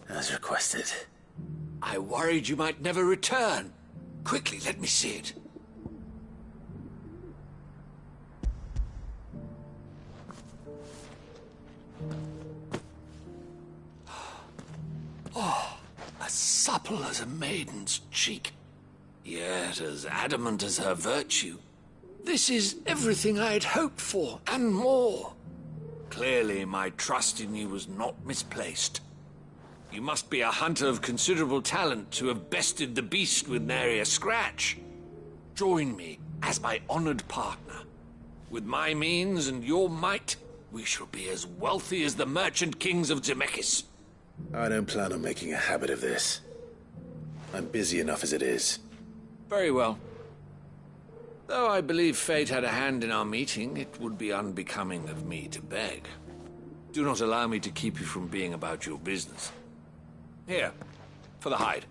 As requested. I worried you might never return. Quickly, let me see it. Oh, as supple as a maiden's cheek, yet as adamant as her virtue. This is everything I had hoped for, and more. Clearly, my trust in you was not misplaced. You must be a hunter of considerable talent to have bested the beast with nary a scratch. Join me as my honored partner. With my means and your might, we shall be as wealthy as the merchant kings of Zemeckis. I don't plan on making a habit of this. I'm busy enough as it is. Very well. Though I believe fate had a hand in our meeting, it would be unbecoming of me to beg. Do not allow me to keep you from being about your business. Here, for the hide.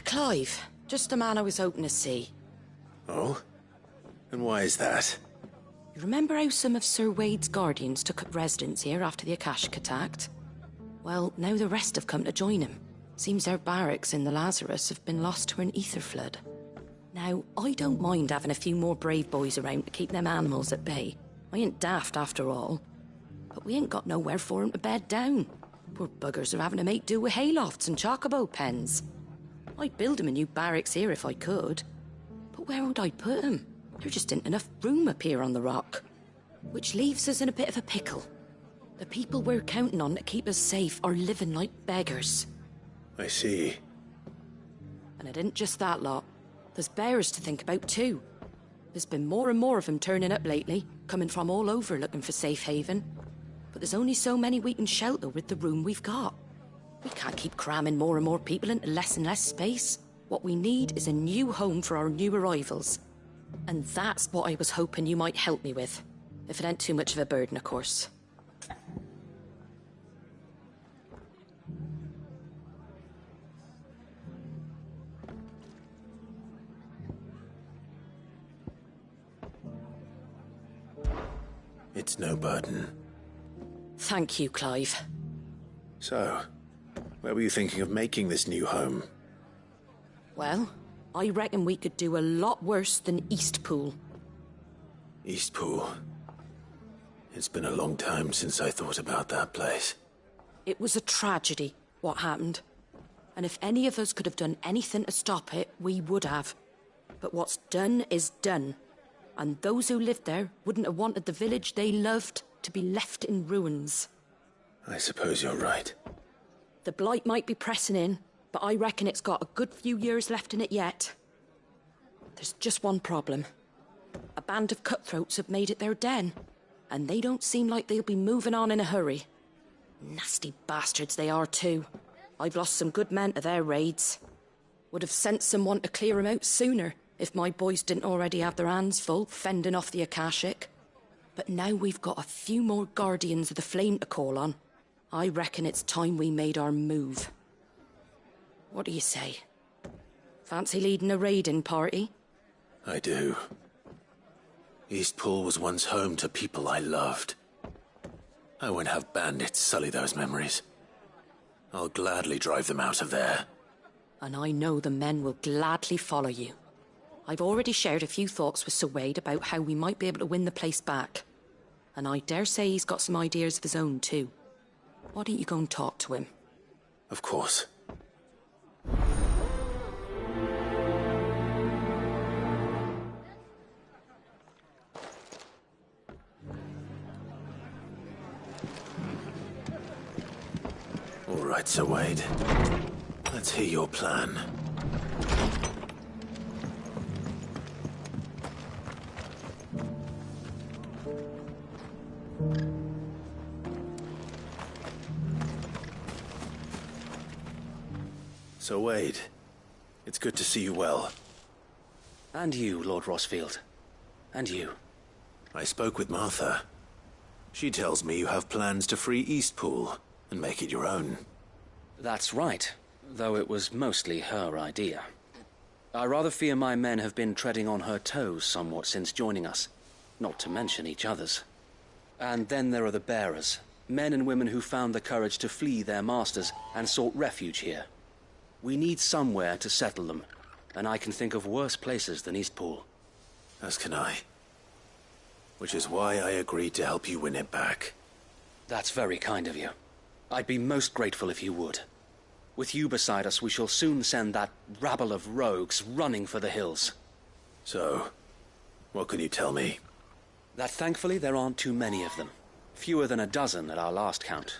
Clive, just the man I was hoping to see. Oh? And why is that? You remember how some of Sir Wade's guardians took up residence here after the Akashic attacked? Well, now the rest have come to join him. Seems their barracks in the Lazarus have been lost to an ether flood. Now, I don't mind having a few more brave boys around to keep them animals at bay. I ain't daft after all. But we ain't got nowhere for 'em to bed down. Poor buggers are having to make do with haylofts and chocobo pens. I'd build 'em a new barracks here if I could. But where would I put 'em? There just ain't enough room up here on the rock. Which leaves us in a bit of a pickle. The people we're counting on to keep us safe are living like beggars. I see. And it isn't just that lot. There's bears to think about too. There's been more and more of them turning up lately, coming from all over looking for safe haven. But there's only so many we can shelter with the room we've got. We can't keep cramming more and more people into less and less space. What we need is a new home for our new arrivals. And that's what I was hoping you might help me with. If it ain't too much of a burden, of course. It's no burden. Thank you, Clive. So, where were you thinking of making this new home? Well, I reckon we could do a lot worse than Eastpool. Eastpool. It's been a long time since I thought about that place. It was a tragedy, what happened. And if any of us could have done anything to stop it, we would have. But what's done is done. And those who lived there wouldn't have wanted the village they loved to be left in ruins. I suppose you're right. The blight might be pressing in, but I reckon it's got a good few years left in it yet. There's just one problem. A band of cutthroats have made it their den, and they don't seem like they'll be moving on in a hurry. Nasty bastards they are too. I've lost some good men to their raids. Would have sent someone to clear 'em out sooner, if my boys didn't already have their hands full fending off the Akashic. But now we've got a few more guardians of the flame to call on. I reckon it's time we made our move. What do you say? Fancy leading a raiding party? I do. Eastpool was once home to people I loved. I won't have bandits sully those memories. I'll gladly drive them out of there. And I know the men will gladly follow you. I've already shared a few thoughts with Sir Wade about how we might be able to win the place back. And I dare say he's got some ideas of his own too. Why don't you go and talk to him? Of course. All right, Sir Wade. Let's hear your plan. So, Wade, it's good to see you well. And you, Lord Rossfield. And you. I spoke with Martha. She tells me you have plans to free Eastpool and make it your own. That's right, though it was mostly her idea. I rather fear my men have been treading on her toes somewhat since joining us, not to mention each other's. And then there are the bearers, men and women who found the courage to flee their masters and sought refuge here. We need somewhere to settle them, and I can think of worse places than Eastpool. As can I. Which is why I agreed to help you win it back. That's very kind of you. I'd be most grateful if you would. With you beside us, we shall soon send that rabble of rogues running for the hills. So, what can you tell me? That thankfully there aren't too many of them. Fewer than a dozen at our last count.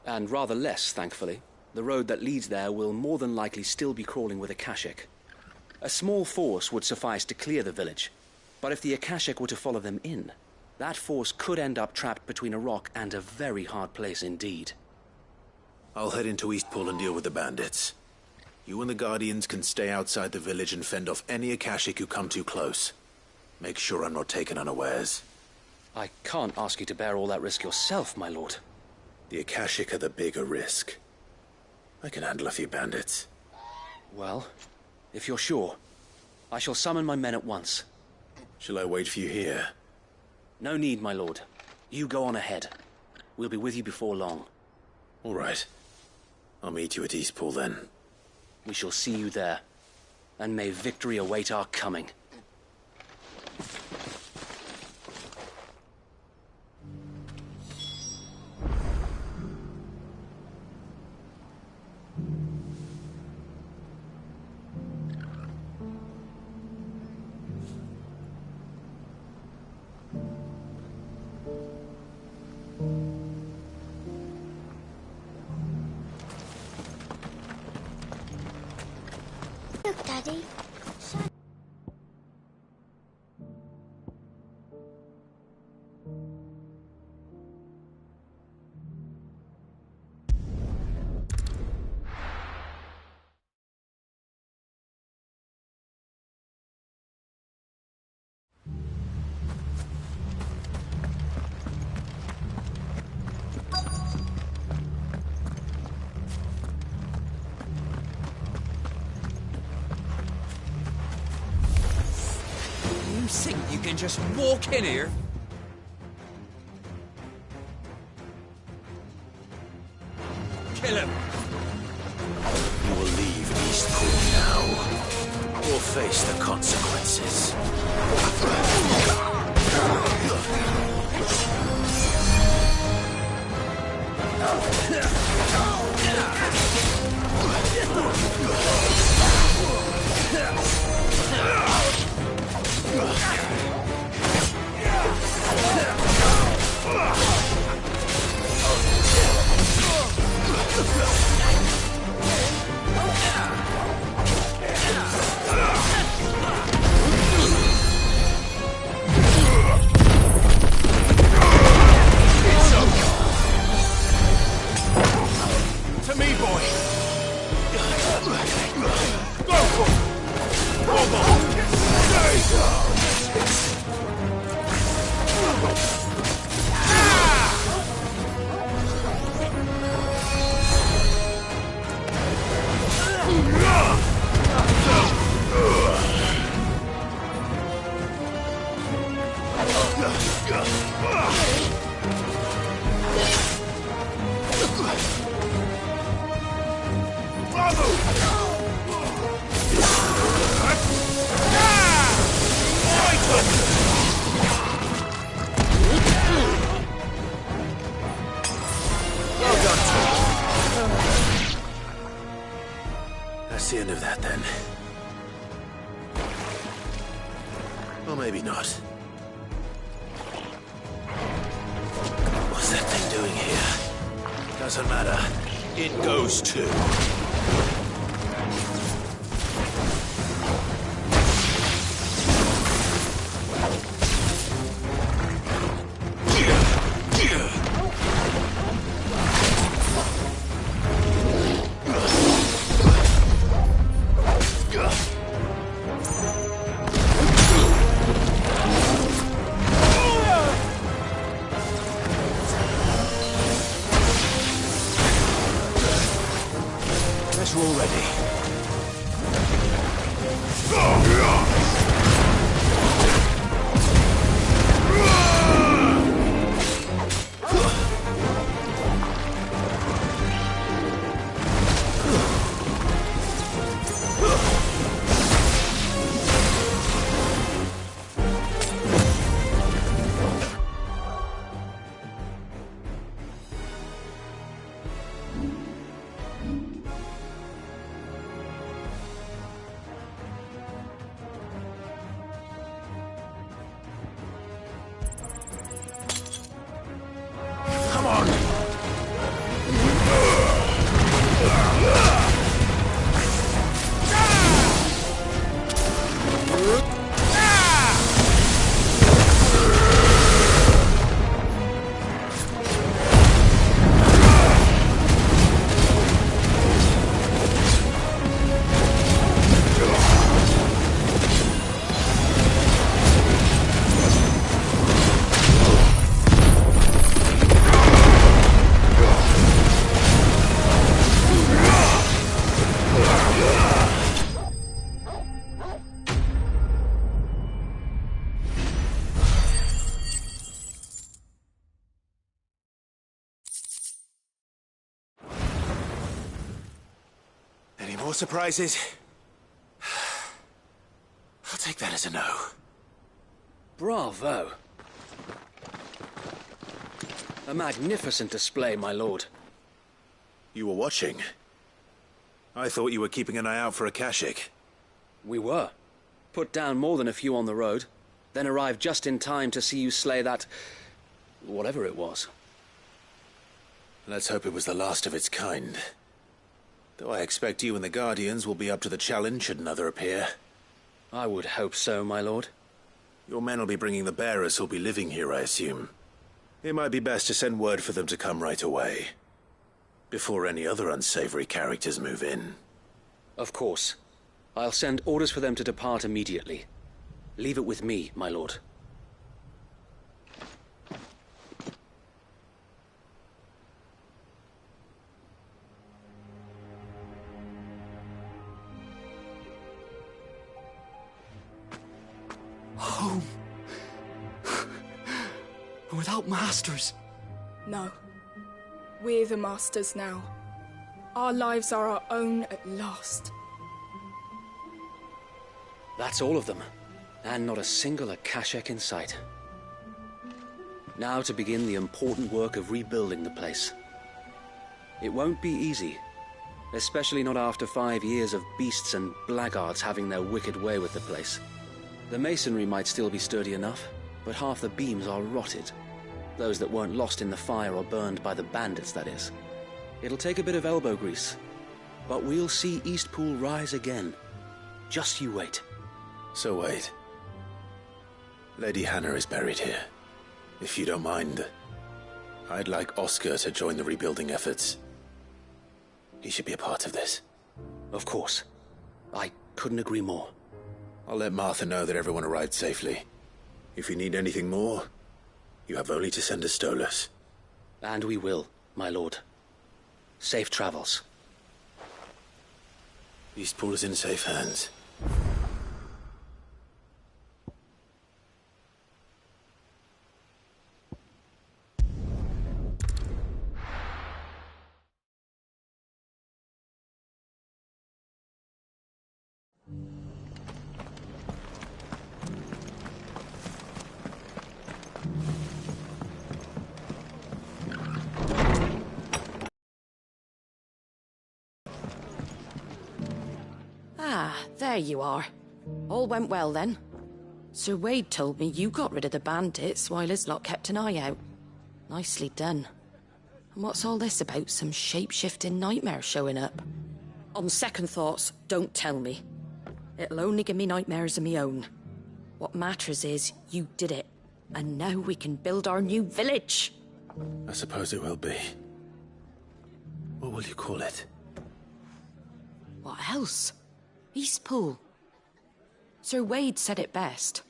And rather less, thankfully. The road that leads there will more than likely still be crawling with Akashic. A small force would suffice to clear the village, but if the Akashic were to follow them in, that force could end up trapped between a rock and a very hard place indeed. I'll head into Eastpool and deal with the bandits. You and the Guardians can stay outside the village and fend off any Akashic who come too close. Make sure I'm not taken unawares. I can't ask you to bear all that risk yourself, my lord. The Akashic are the bigger risk. I can handle a few bandits. Well, if you're sure, I shall summon my men at once. Shall I wait for you here? No need, my lord. You go on ahead. We'll be with you before long. All right. I'll meet you at Eastpool then. We shall see you there. And may victory await our coming. Look, Daddy. You think you can just walk in here? Kill him! You will leave Eastpool now, or face the consequences. That's the end of that, then. Or maybe not. What's that thing doing here? Doesn't matter. It goes too. We're all ready. Any more surprises? I'll take that as a no. Bravo. A magnificent display, my lord. You were watching. I thought you were keeping an eye out for a Kashik. We were. Put down more than a few on the road, then arrived just in time to see you slay that... whatever it was. Let's hope it was the last of its kind. Though I expect you and the Guardians will be up to the challenge should another appear. I would hope so, my lord. Your men will be bringing the bearers who'll be living here, I assume. It might be best to send word for them to come right away, before any other unsavory characters move in. Of course. I'll send orders for them to depart immediately. Leave it with me, my lord. Home. Without masters. No. We're the masters now. Our lives are our own at last. That's all of them. And not a single Akashek in sight. Now to begin the important work of rebuilding the place. It won't be easy. Especially not after 5 years of beasts and blackguards having their wicked way with the place. The masonry might still be sturdy enough, but half the beams are rotted. Those that weren't lost in the fire or burned by the bandits, that is. It'll take a bit of elbow grease, but we'll see Eastpool rise again. Just you wait. So wait. Lady Hannah is buried here. If you don't mind, I'd like Oscar to join the rebuilding efforts. He should be a part of this. Of course. I couldn't agree more. I'll let Martha know that everyone arrived safely. If you need anything more, you have only to send a Stolas. And we will, my lord. Safe travels. Eastpool is in safe hands. There you are. All went well then. Sir Wade told me you got rid of the bandits while his lot kept an eye out. Nicely done. And what's all this about some shape-shifting nightmare showing up? On second thoughts, don't tell me. It'll only give me nightmares of me own. What matters is you did it. And now we can build our new village. I suppose it will be. What will you call it? What else? Eastpool. Sir Wade said it best.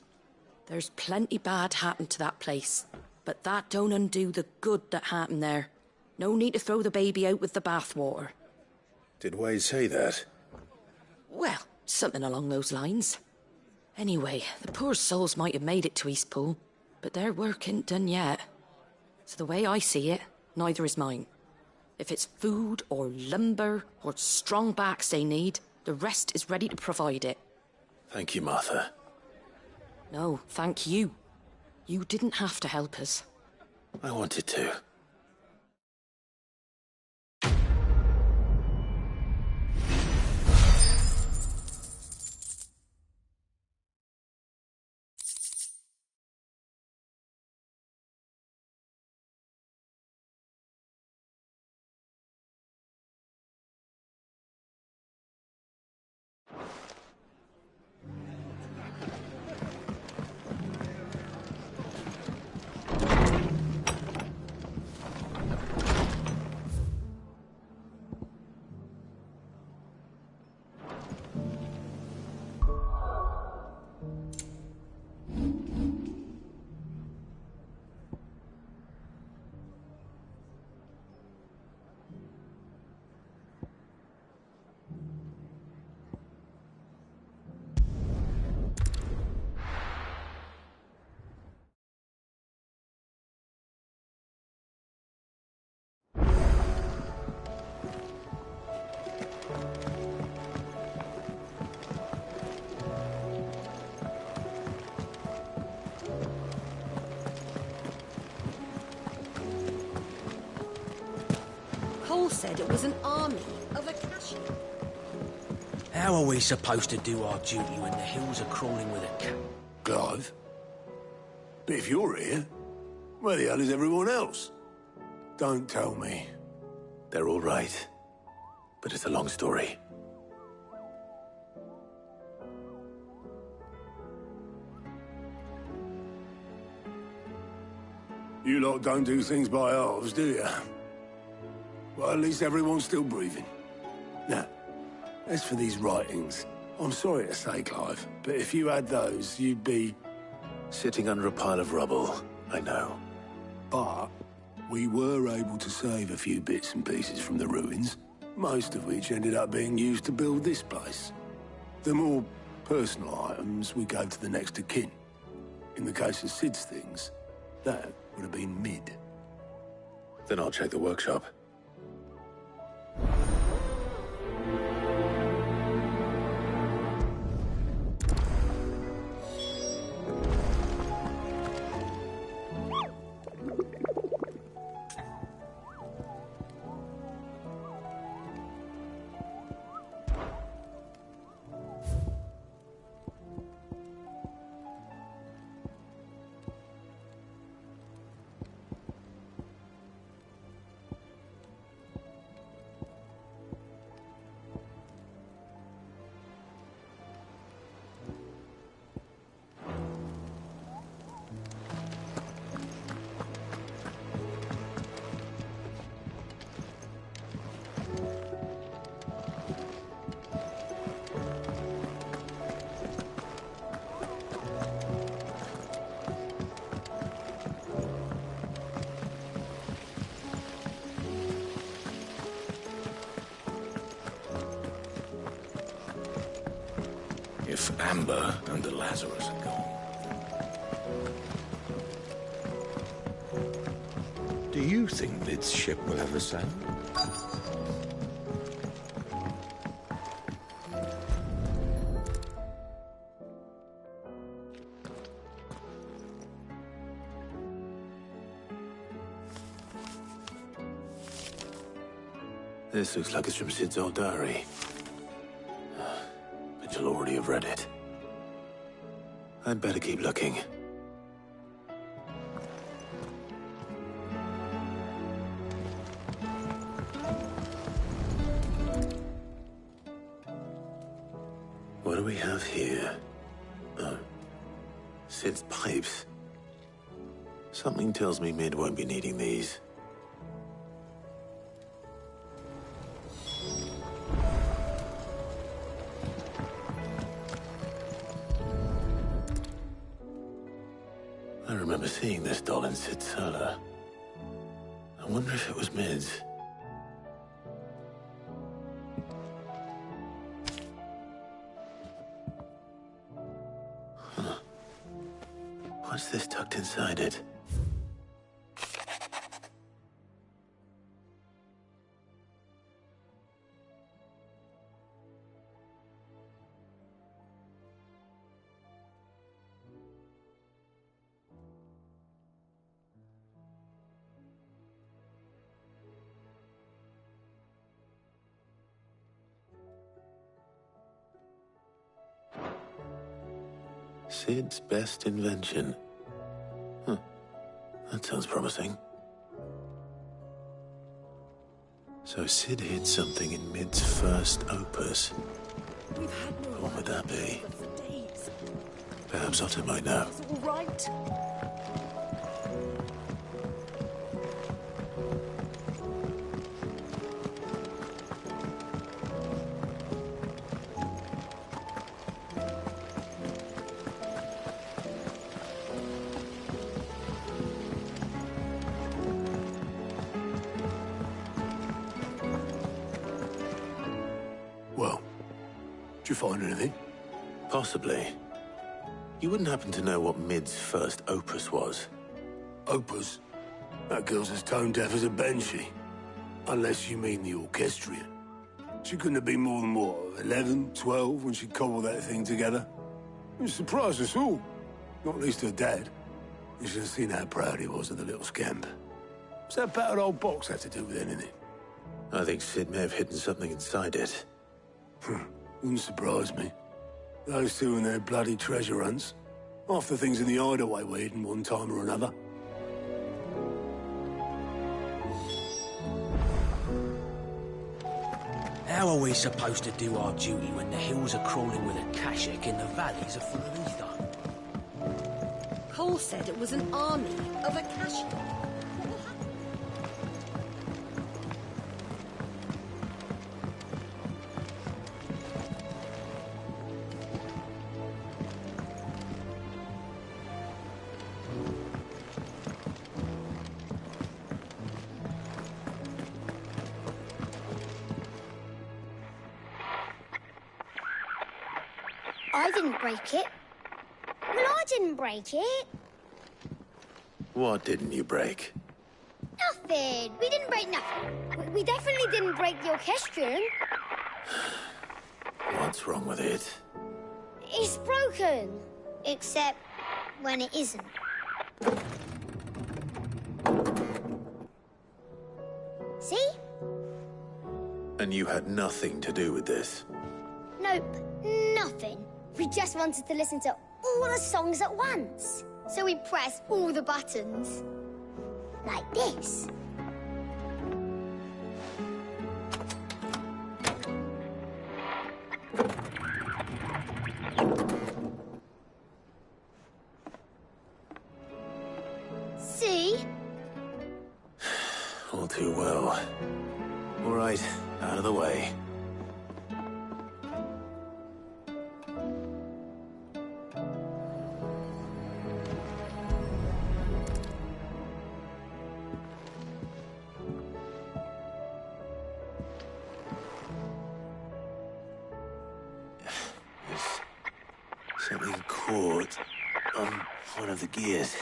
There's plenty bad happened to that place, but that don't undo the good that happened there. No need to throw the baby out with the bathwater. Did Wade say that? Well, something along those lines. Anyway, the poor souls might have made it to Eastpool, but their work ain't done yet. So the way I see it, neither is mine. If it's food or lumber or strong backs they need, the rest is ready to provide it. Thank you, Martha. No, thank you. You didn't have to help us. I wanted to. Cole said it was an army of Akashi. How are we supposed to do our duty when the hills are crawling with a cat? Clive? But if you're here, where the hell is everyone else? Don't tell me. They're all right. But it's a long story. You lot don't do things by halves, do you? Well, at least everyone's still breathing. Now, as for these writings, I'm sorry to say, Clive, but if you had those, you'd be... Sitting under a pile of rubble, I know. But we were able to save a few bits and pieces from the ruins, most of which ended up being used to build this place. The more personal items we gave to the next of kin. In the case of Sid's things, that would have been mid. Then I'll check the workshop. If Amber and the Lazarus are gone. Do you think Lid's ship will ever sail? This looks like it's from Sid's old diary. But I'll already have read it. I'd better keep looking. What do we have here? Oh, Sid's pipes. Something tells me Mid won't be needing these. I remember seeing this doll in Sid's cellar. I wonder if it was Mid's. Huh. What's this tucked inside it? Sid's best invention. Huh. That sounds promising. So Sid hid something in Mid's first opus. What would that be? Perhaps Otto might know. It's all right. Well, did you find anything? Possibly. You wouldn't happen to know what Mid's first opus was? Opus? That girl's as tone deaf as a banshee. Unless you mean the orchestrion. She couldn't have been more than, what, 11, 12 when she cobbled that thing together? It surprised us all. Not least her dad. You should have seen how proud he was of the little scamp. What's that battered old box have to do with anything? I think Sid may have hidden something inside it. Wouldn't surprise me. Those two and their bloody treasure hunts. Half the things in the hideaway were hidden one time or another. How are we supposed to do our duty when the hills are crawling with Akashic and the valleys are full of ether? Cole said it was an army of Akashic. I didn't break it. Well, I didn't break it. What didn't you break? Nothing. We didn't break nothing. We definitely didn't break the orchestrion. What's wrong with it? It's broken. Except when it isn't. See? And you had nothing to do with this? Nope, nothing. We just wanted to listen to all the songs at once. So we pressed all the buttons. Like this. See? All too well. All right, out of the way. Something caught on one of the gears.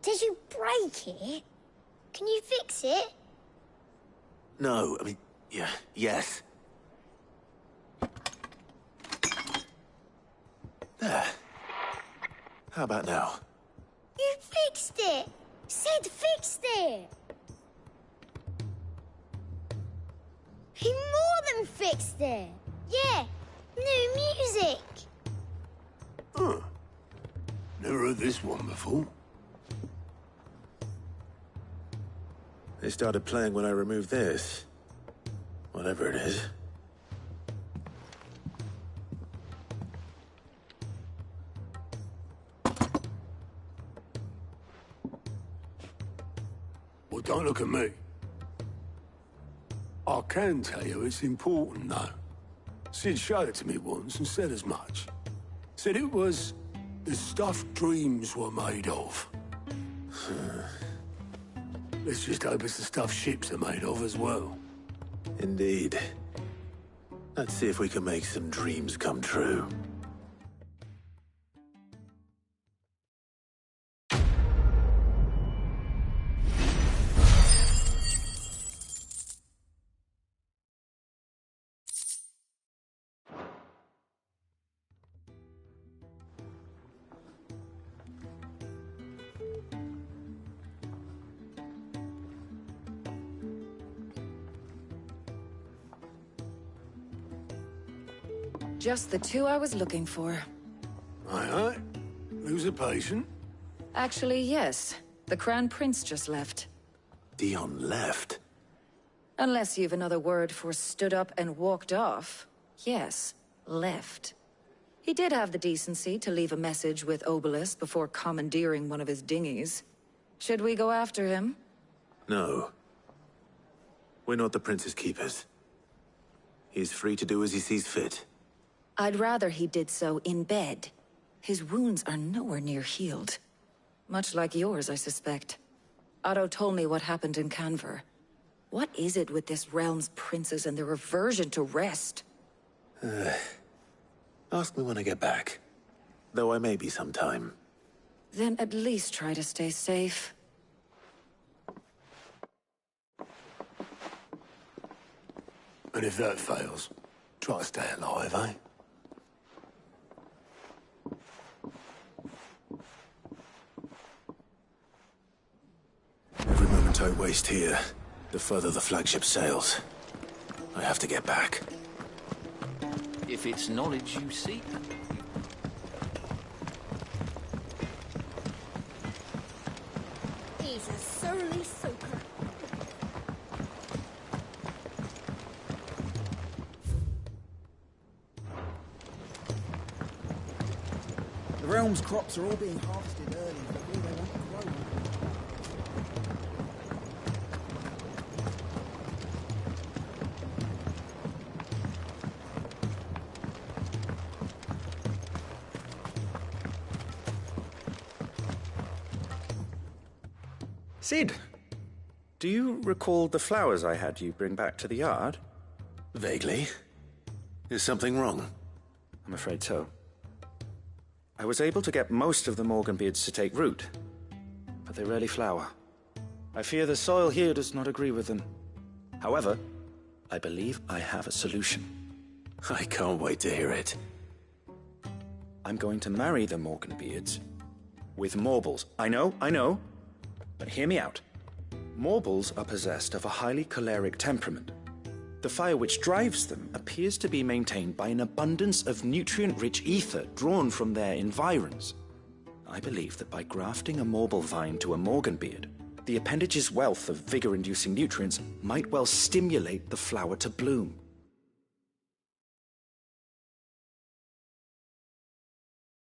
Did you break it? Can you fix it? No, I mean, yes. There. How about now? You fixed it! Sid fixed it! He more than fixed it! Yeah, New music! Huh. Never heard this one before. They started playing when I removed this. Whatever it is. Well, don't look at me. I can tell you it's important, though. Sid showed it to me once and said as much. Said it was the stuff dreams were made of. Let's just hope it's the stuff ships are made of as well. Indeed. Let's see if we can make some dreams come true. Just the two I was looking for. Aye. Who's a patient? Actually, yes. The Crown Prince just left. Dion left? Unless you've another word for stood up and walked off. Yes, left. He did have the decency to leave a message with Obelisk before commandeering one of his dinghies. Should we go after him? No. We're not the Prince's keepers. He's free to do as he sees fit. I'd rather he did so in bed. His wounds are nowhere near healed. Much like yours, I suspect. Otto told me what happened in Canver. What is it with this realm's princes and their aversion to rest? Ask me when I get back. Though I may be sometime. Then at least try to stay safe. And if that fails, try to stay alive, eh? Every moment I waste here, the further the flagship sails. I have to get back. If it's knowledge you seek. He's a surly soaker. The realm's crops are all being harvested early for all they want to grow. Sid, do you recall the flowers I had you bring back to the yard? Vaguely. Is something wrong? I'm afraid so. I was able to get most of the Morganbeards to take root, but they rarely flower. I fear the soil here does not agree with them. However, I believe I have a solution. I can't wait to hear it. I'm going to marry the Morganbeards with Morbles. I know. But hear me out. Morbles are possessed of a highly choleric temperament. The fire which drives them appears to be maintained by an abundance of nutrient-rich ether drawn from their environs. I believe that by grafting a Morble vine to a Morganbeard, the appendage's wealth of vigor-inducing nutrients might well stimulate the flower to bloom.